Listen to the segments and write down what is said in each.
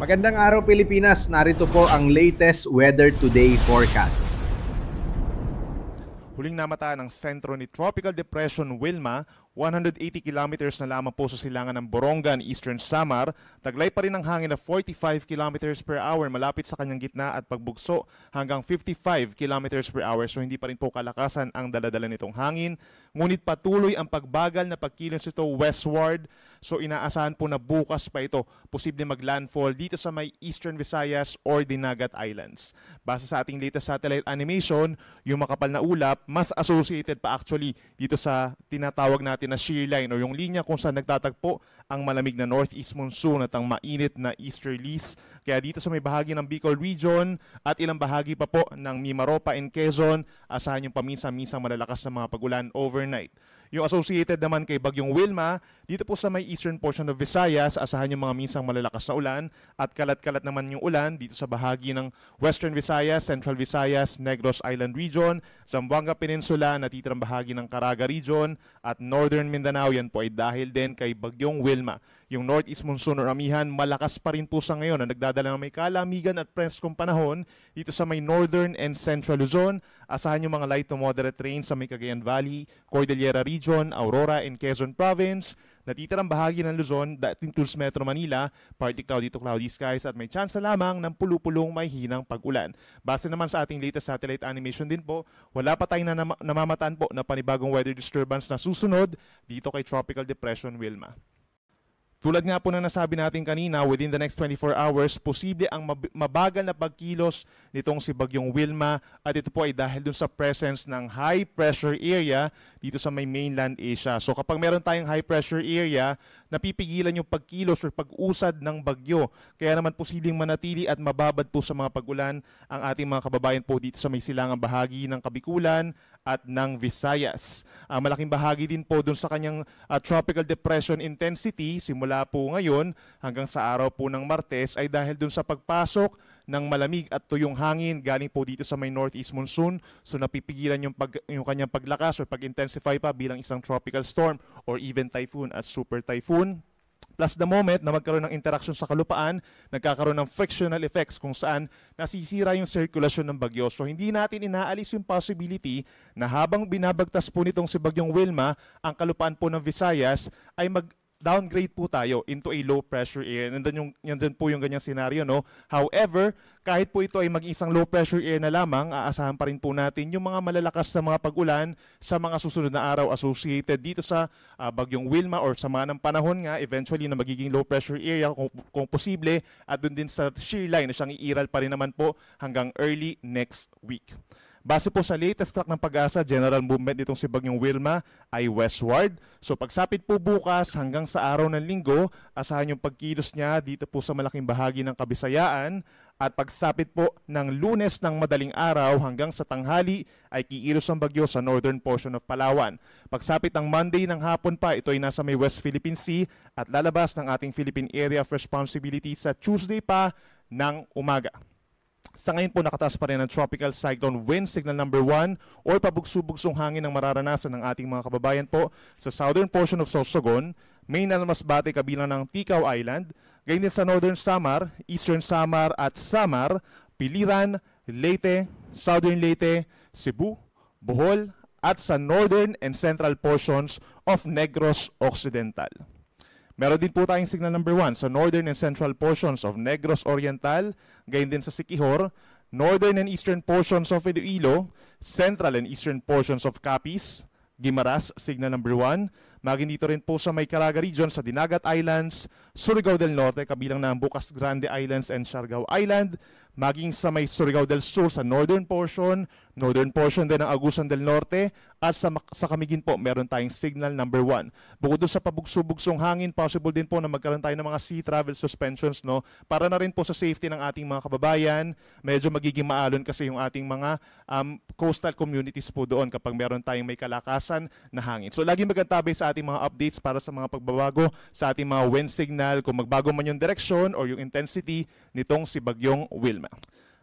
Magandang araw Pilipinas, narito po ang latest Weather Today forecast. Huling namataan ang sentro ni Tropical Depression Wilma, 180 kilometers na lamang po sa silangan ng Borongan, Eastern Samar. Taglay pa rin ang hangin na 45 kilometers per hour malapit sa kanyang gitna at pagbugso hanggang 55 kilometers per hour. So hindi pa rin po kalakasan ang daladala nitong hangin. Ngunit patuloy ang pagbagal na pagkilos ito westward. So inaasahan po na bukas pa ito posible maglandfall dito sa may Eastern Visayas or Dinagat Islands. Base sa ating latest satellite animation, yung makapal na ulap mas associated pa actually dito sa tinatawag natin na shear line o yung linya kung saan nagtatagpo ang malamig na northeast monsoon at ang mainit na easterlies. Kaya dito sa may bahagi ng Bicol region at ilang bahagi pa po ng Mimaropa and Quezon, asahan yung paminsan-minsang malalakas na mga pagulan overnight. Yung associated naman kay Bagyong Wilma, dito po sa may eastern portion of Visayas, asahan yung mga minsang malalakas na ulan at kalat-kalat naman yung ulan dito sa bahagi ng Western Visayas, Central Visayas, Negros Island region, Zamboanga Peninsula, natitirang bahagi ng Caraga region at Northern Mindanao. Yan po ay dahil din kay Bagyong Wilma. Yung northeast monsoon or amihan, malakas pa rin po sa ngayon na nagdadala ng may kalamigan at preskong panahon dito sa may northern and central Luzon. Asahan yung mga light to moderate rain sa may Cagayan Valley, Cordillera region, Aurora and Quezon province. Natitirang bahagi ng Luzon, dating towards Metro Manila, partly cloudy to cloudy skies at may chance lamang ng pulupulong may hinang pag-ulan. Base naman sa ating latest satellite animation din po, wala pa tayong namamataan po na panibagong weather disturbance na susunod dito kay Tropical Depression Wilma. Tulad nga po na nasabi natin kanina, within the next 24 hours, posible ang mabagal na pagkilos nitong si Bagyong Wilma at ito po ay dahil dun sa presence ng high pressure area dito sa may mainland Asia. So kapag meron tayong high pressure area, napipigilan yung pagkilos or pag-usad ng bagyo. Kaya naman posibleng manatili at mababad po sa mga pag-ulan ang ating mga kababayan po dito sa may silangang bahagi ng Kabikulan at ng Visayas. Malaking bahagi din po dun sa kanyang tropical depression intensity simula po ngayon hanggang sa araw po ng Martes ay dahil dun sa pagpasok ng malamig at tuyong hangin galing po dito sa may northeast monsoon. So napipigilan yung kanyang paglakas o pag-intensify pa bilang isang tropical storm or even typhoon at super typhoon. Plus the moment na magkaroon ng interaction sa kalupaan, nagkakaroon ng frictional effects kung saan nasisira yung circulation ng bagyo. So hindi natin inaalis yung possibility na habang binabagtas po nitong si Bagyong Wilma, ang kalupaan po ng Visayas ay downgrade po tayo into a low pressure area. Yan din po yung ganyang scenario, no? However, kahit po ito ay mag-isang low pressure area na lamang, aasahan pa rin po natin yung mga malalakas na mga pag-ulan sa mga susunod na araw associated dito sa Bagyong Wilma or sama ng panahon nga, eventually na magiging low pressure area kung posible at dun din sa shear line na siyang iiral pa rin naman po hanggang early next week. Base po sa latest track ng Pag-asa, general movement nitong si Bagyong Wilma ay westward. So pagsapit po bukas hanggang sa araw ng Linggo, asahan yung pagkilos niya dito po sa malaking bahagi ng Kabisayaan. At pagsapit po ng Lunes ng madaling araw hanggang sa tanghali ay kikilos ang bagyo sa northern portion of Palawan. Pagsapit ng Monday ng hapon pa, ito ay nasa may West Philippine Sea at lalabas ng ating Philippine Area of Responsibility sa Tuesday pa ng umaga. Sa ngayon po nakataas pa rin ang tropical cyclone wind signal number 1 or pabugso-bugsong hangin ang mararanasan ng ating mga kababayan po sa southern portion of Sorsogon, May Masbate kabilang ng Ticao Island, gayon din sa northern Samar, eastern Samar at Samar, Piliran, Leyte, southern Leyte, Cebu, Bohol at sa northern and central portions of Negros Occidental. Meron din po tayong signal number 1 sa northern and central portions of Negros Oriental, gayon din sa Siquijor, northern and eastern portions of Iloilo, central and eastern portions of Capiz, Guimaras, signal number 1. Maging dito rin po sa may Caraga region sa Dinagat Islands, Surigao del Norte, kabilang na ang Bukas Grande Islands and Siargao Island, maging sa may Surigao del Sur sa northern portion din ng Agusan del Norte, at sa Camiguin po meron tayong signal number 1. Bukod doon sa pabugso-bugsong hangin, possible din po na magkaroon tayo ng mga sea travel suspensions, no? Para na rin po sa safety ng ating mga kababayan. Medyo magiging maalon kasi yung ating mga coastal communities po doon kapag meron tayong may kalakasan na hangin. So lagi magantabay sa ating mga updates para sa mga pagbabago sa ating mga wind signal, kung magbago man yung direksyon or yung intensity nitong si Bagyong Wilma.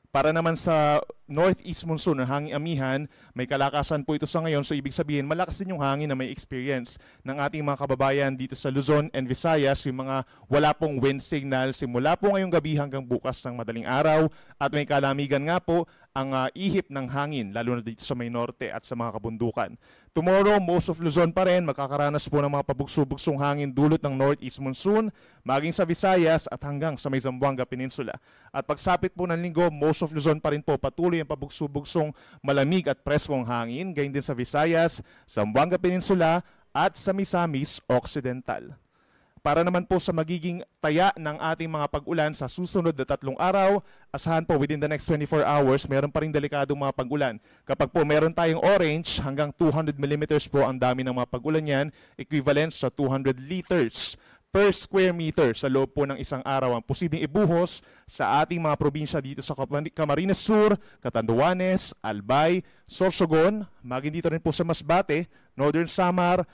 Para naman sa northeast monsoon ng hanging amihan, may kalakasan po ito sa ngayon. So ibig sabihin, malakas din yung hangin na may experience ng ating mga kababayan dito sa Luzon and Visayas. Yung mga wala pong wind signal simula po ngayong gabi hanggang bukas ng madaling araw. At may kalamigan nga po ang ihip ng hangin, lalo na dito sa may norte at sa mga kabundukan. Tomorrow, most of Luzon pa rin makakaranas po ng mga pabugso-bugsong hangin dulot ng northeast monsoon, maging sa Visayas at hanggang sa may Zamboanga Peninsula. At pagsapit po ng linggo, most of Luzon pa rin po patuloy ang pabugso-bugsong malamig at preskong hangin, gayon din sa Visayas, Zamboanga Peninsula at sa Misamis Occidental. Para naman po sa magiging taya ng ating mga pag-ulan sa susunod na 3 araw, asahan po within the next 24 hours, meron pa rin delikadong mga pag-ulan. Kapag po meron tayong orange, hanggang 200 millimeters po ang dami ng mga pag-ulan yan, equivalent sa 200 liters per square meter sa loob po ng isang araw ang posibleng ibuhos sa ating mga probinsya dito sa Camarines Sur, Catanduanes, Albay, Sorsogon, maging dito rin po sa Masbate, Northern Samar,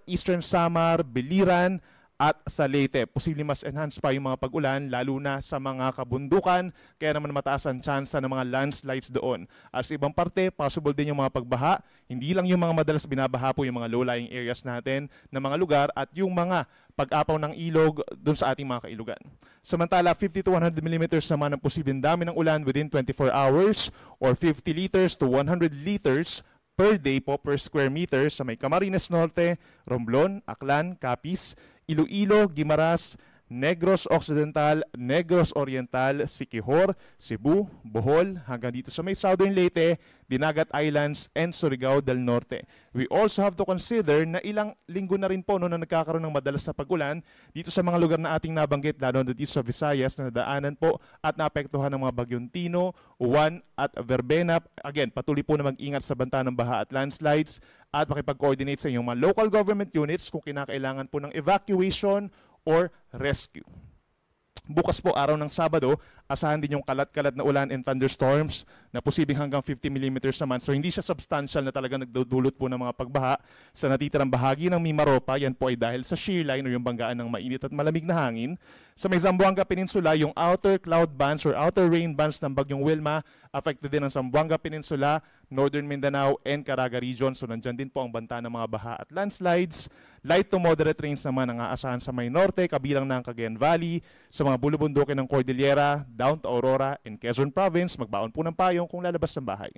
Eastern Samar, Biliran, at sa Leyte. Posibleng mas enhance pa yung mga pag-ulan, lalo na sa mga kabundukan, kaya naman mataas ang tsansa ng mga landslides doon. At sa ibang parte, possible din yung mga pagbaha, hindi lang yung mga madalas binabaha po yung mga low-lying areas natin na mga lugar at yung mga pag-apaw ng ilog doon sa ating mga kailugan. Samantala, 50 to 100 millimeters naman ang posibleng dami ng ulan within 24 hours or 50 liters to 100 liters per day po per square meter sa may Camarines Norte, Romblon, Aklan, Capiz, Iloilo, Guimaras, Negros Occidental, Negros Oriental, Siquijor, Cebu, Bohol, hanggang dito sa may Southern Leyte, Dinagat Islands, and Surigao del Norte. We also have to consider na ilang linggo na rin po na nagkakaroon ng madalas na pag-ulan dito sa mga lugar na ating nabanggit, lalo na dito sa Visayas na nadaanan po at naapektuhan ng mga bagyong Tino, Juan at Verbena. Again, patuloy po na mag-ingat sa banta ng baha at landslides at makipag-coordinate sa inyong mga local government units kung kinakailangan po ng evacuation or rescue. Bukas po, araw ng Sabado, asahan din yung kalat-kalat na ulan and thunderstorms na posibleng hanggang 50 millimeters naman. So hindi siya substantial na talaga nagdudulot po ng mga pagbaha sa natitirang bahagi ng Mimaropa. Yan po ay dahil sa shear line o yung banggaan ng mainit at malamig na hangin. Sa may Zamboanga Peninsula, yung outer cloud bands or outer rain bands ng bagyong Wilma affected din ang Zamboanga Peninsula, Northern Mindanao, and Caraga region. So nandyan din po ang banta ng mga baha at landslides. Light to moderate rains naman ang aasahan sa may norte, kabilang ng Cagayan Valley, sa mga bulubundukin ng Cordillera, down to Aurora and Quezon Province. Magbaon po ng payong kung lalabas ng bahay.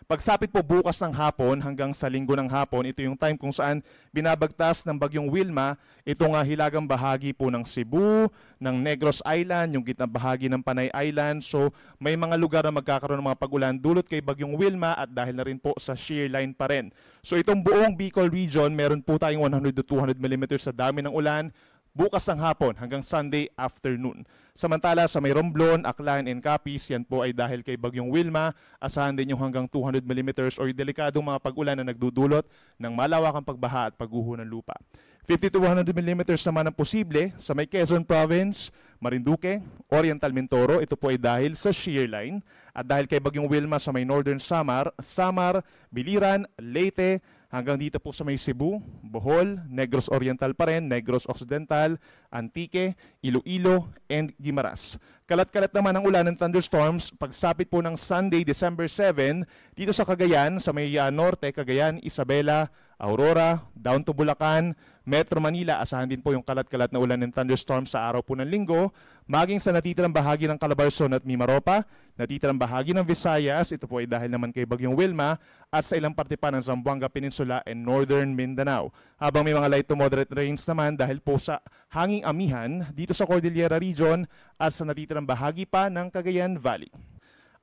Pagsapit po bukas ng hapon hanggang sa linggo ng hapon, ito yung time kung saan binabagtas ng bagyong Wilma itong hilagang bahagi po ng Cebu, ng Negros Island, yung gitnang bahagi ng Panay Island. So may mga lugar na magkakaroon ng mga pag-ulan dulot kay bagyong Wilma at dahil na rin po sa shear line pa rin. So itong buong Bicol region, meron po tayong 100 to 200 millimeters sa dami ng ulan bukas ng hapon hanggang Sunday afternoon. Samantala sa may Romblon, Aklan, and Capiz, yan po ay dahil kay bagyong Wilma, asahan din yung hanggang 200 millimeters o yung delikadong mga pag-ulan na nagdudulot ng malawakang pagbaha at pagguho ng lupa. 50 to 100 millimeters naman ang posible sa may Quezon Province, Marinduque, Oriental Mindoro. Ito po ay dahil sa shear line at dahil kay bagyong Wilma sa may Northern Samar, Biliran, Leyte, hanggang dito po sa may Cebu, Bohol, Negros Oriental pa rin, Negros Occidental, Antique, Iloilo, and Guimaras. Kalat-kalat naman ang ulan ng thunderstorms pagsapit po ng Sunday, December 7, dito sa Cagayan, sa may norte, Cagayan, Isabela, Aurora, down to Bulacan, Metro Manila. Asahan din po yung kalat-kalat na ulan ng thunderstorms sa araw po ng linggo, maging sa natitirang bahagi ng Calabarzon at Mimaropa, natitirang bahagi ng Visayas, ito po ay dahil naman kay bagyong Wilma, at sa ilang parte pa ng Zamboanga Peninsula and Northern Mindanao. Habang may mga light to moderate rains naman dahil po sa hanging amihan dito sa Cordillera region at sa natitirang bahagi pa ng Cagayan Valley.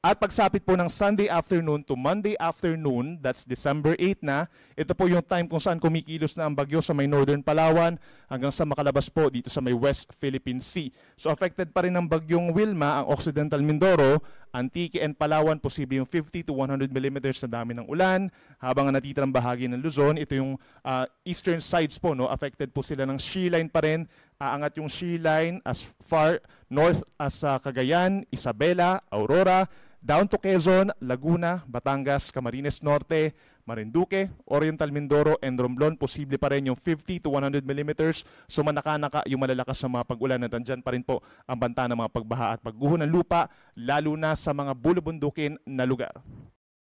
At pagsapit po ng Sunday afternoon to Monday afternoon, that's December 8 na, ito po yung time kung saan kumikilos na ang bagyo sa may Northern Palawan hanggang sa makalabas po dito sa may West Philippine Sea. So affected pa rin ng bagyong Wilma ang Occidental Mindoro, Antique and Palawan, posible yung 50 to 100 millimeters na dami ng ulan. Habang ang natitirang bahagi ng Luzon, ito yung eastern sides po, no? Affected po sila ng shear line pa rin. Aangat yung shear line as far north as Cagayan, Isabela, Aurora, down to Quezon, Laguna, Batangas, Camarines Norte, Marinduque, Oriental Mindoro, and Romblon, posible pa rin yung 50 to 100 millimeters. So manaka-naka yung malalakas na mga pag-ulan at andyan pa rin po ang banta ng mga pagbaha at pagguho ng lupa, lalo na sa mga bulubundukin na lugar.